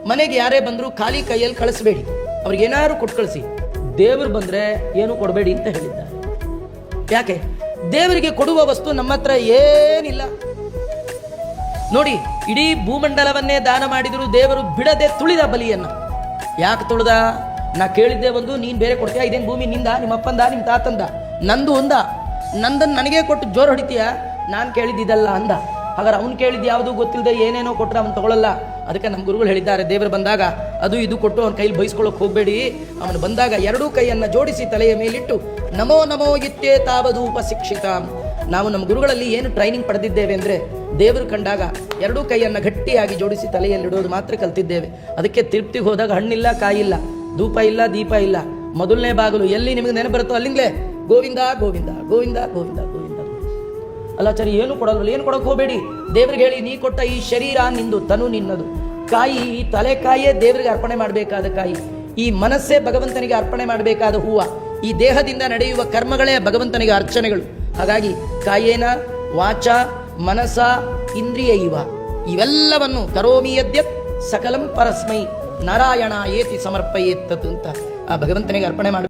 ಮನೆಗೆ ಯಾರೇ ಬಂದರೂ ಖಾಲಿ ಕೈಯಲ್ಲಿ ಕಳಿಸ್ಬೇಡಿ, ಅವ್ರಿಗೆ ಏನಾದ್ರು ಕೊಟ್ಟು ಕಳಿಸಿ. ದೇವರು ಬಂದರೆ ಏನು ಕೊಡಬೇಡಿ ಅಂತ ಹೇಳಿದ್ದಾರೆ. ಯಾಕೆ? ದೇವರಿಗೆ ಕೊಡುವ ವಸ್ತು ನಮ್ಮ ಹತ್ರ ಏನಿಲ್ಲ. ನೋಡಿ, ಇಡೀ ಭೂಮಂಡಲವನ್ನೇ ದಾನ ಮಾಡಿದ್ರು ದೇವರು ಬಿಡದೆ ತುಳಿದ ಬಲಿಯನ್ನ. ಯಾಕೆ ತುಳಿದ? ನಾ ಕೇಳಿದ್ದೆ ಒಂದು, ನೀನ್ ಬೇರೆ ಕೊಡ್ತೀಯಾ? ಇದೇನು ಭೂಮಿ ನಿಂದ, ನಿಮ್ಮ ಅಪ್ಪಂದ, ನಿಮ್ಮ ತಾತಂದ? ನಂದು ಒಂದ. ನಂದನ್ನು ನನಗೆ ಕೊಟ್ಟು ಜೋರು ಹೊಡಿತೀಯ? ನಾನು ಕೇಳಿದ್ದಿದಲ್ಲ ಅಂದ. ಹಾಗಾದ್ರೆ ಅವ್ನು ಕೇಳಿದ್ದು ಯಾವುದು ಗೊತ್ತಿಲ್ಲದೆ ಏನೇನೋ ಕೊಟ್ಟರೆ ಅವನು ತಗೊಳ್ಳಲ್ಲ. ಅದಕ್ಕೆ ನಮ್ಮ ಗುರುಗಳು ಹೇಳಿದ್ದಾರೆ, ದೇವರು ಬಂದಾಗ ಅದು ಇದು ಕೊಟ್ಟು ಅವನ ಕೈಲಿ ಬಯಸ್ಕೊಳ್ಳೋಕೆ ಹೋಗಬೇಡಿ. ಅವನು ಬಂದಾಗ ಎರಡೂ ಕೈಯನ್ನು ಜೋಡಿಸಿ ತಲೆಯ ಮೇಲಿಟ್ಟು ನಮೋ ನಮೋ ಇತ್ತೇ ತಾವಧೂಪ ಶಿಕ್ಷಿತ. ನಾವು ನಮ್ಮ ಗುರುಗಳಲ್ಲಿ ಏನು ಟ್ರೈನಿಂಗ್ ಪಡೆದಿದ್ದೇವೆ ಅಂದರೆ, ದೇವರು ಕಂಡಾಗ ಎರಡೂ ಕೈಯನ್ನು ಗಟ್ಟಿಯಾಗಿ ಜೋಡಿಸಿ ತಲೆಯಲ್ಲಿಡೋದು ಮಾತ್ರ ಕಲ್ತಿದ್ದೇವೆ. ಅದಕ್ಕೆ ತಿರುಪ್ತಿಗೆ ಹೋದಾಗ ಹಣ್ಣಿಲ್ಲ, ಕಾಯಿಲ್ಲ, ಧೂಪ ಇಲ್ಲ, ದೀಪ ಇಲ್ಲ. ಮೊದಲನೇ ಬಾಗಿಲು ಎಲ್ಲಿ ನಿಮಗೆ ನೆನಪು ಬರುತ್ತೋ ಅಲ್ಲಿಂದಲೇ ಗೋವಿಂದ ಗೋವಿಂದ ಗೋವಿಂದ ಗೋವಿಂದ ಗೋವಿಂದ. ಅಲ್ಲಾಚಾರಿ ಏನು ಕೊಡಲ್ವಲ್ಲ, ಏನು ಕೊಡೋಕೆ ಹೋಗಬೇಡಿ. ದೇವ್ರಿಗೆ ಹೇಳಿ, ನೀ ಕೊಟ್ಟ ಈ ಶರೀರ ನಿಂದು, ತನು ನಿನ್ನದು. ಕಾಯಿ, ಈ ತಲೆಕಾಯೇ ದೇವರಿಗೆ ಅರ್ಪಣೆ ಮಾಡಬೇಕಾದ ಕಾಯಿ. ಈ ಮನಸ್ಸೇ ಭಗವಂತನಿಗೆ ಅರ್ಪಣೆ ಮಾಡಬೇಕಾದ ಹೂವು. ಈ ದೇಹದಿಂದ ನಡೆಯುವ ಕರ್ಮಗಳೇ ಭಗವಂತನಿಗೆ ಅರ್ಚನೆಗಳು. ಹಾಗಾಗಿ ಕಾಯೇನ ವಾಚ ಮನಸ ಇಂದ್ರಿಯ ಇವೆಲ್ಲವನ್ನು ಕರೋಮಿ ಯದ್ಯತ್ ಸಕಲಂ ಪರಸ್ಮೈ ನಾರಾಯಣ ಏತಿ ಸಮರ್ಪಯೇತ್ ಅಂತ ಆ ಭಗವಂತನಿಗೆ ಅರ್ಪಣೆ ಮಾಡಿ